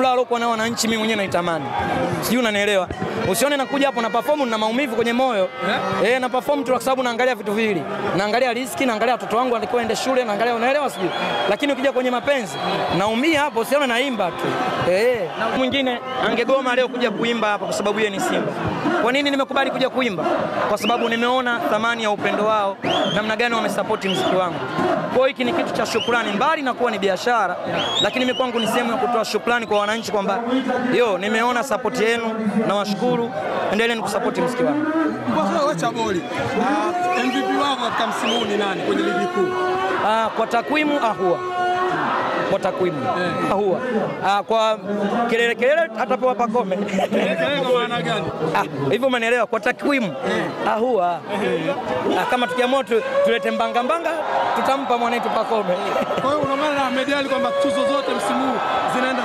furaha waliokuwa nao wananchi mimi mwenyewe naitamani. Sijui unanielewa. Usione nakuja hapo na perform na maumivu kwenye moyo. Na perform tu kwa sababu naangalia vitu viwili. Naangalia riziki, naangalia watoto wangu walikuwa ende shule, naangalia unaelewa sijui. Lakini ukija kwenye mapenzi, naumia hapo, usione naimba tu. Na mwingine angegoma leo kuja kuimba hapa kwa sababu yeye ni Simba. Kwa nini nimekubali kuja kuimba? Kwa sababu nimeona thamani ya upendo wao, namna gani wamesupport muziki wangu. Kwa hiki ni kitu cha shukrani, mbali na kuwa ni biashara, lakini mimi kwangu ni sehemu ya kutoa shukrani kwa wananchi kwamba nimeona support yenu na washukuru, endeleeni kusupport muziki wangu. Kwa Chaboli, MVP wako katika msimu huu ni nani kwenye ligi kuu? Kwa takwimu Ahua. Kwa takwimu Ahua. Kwa kelele atapewa Pacome. Kelele kwa maana gani? Hivyo umeelewa, kwa takwimu Ahua. Kama tukiamua tulete mbanga tutampa mwanetu Pacome. Kwa hiyo una maana na Ahmed Ally kwamba tuzo zote msimu huu zinaenda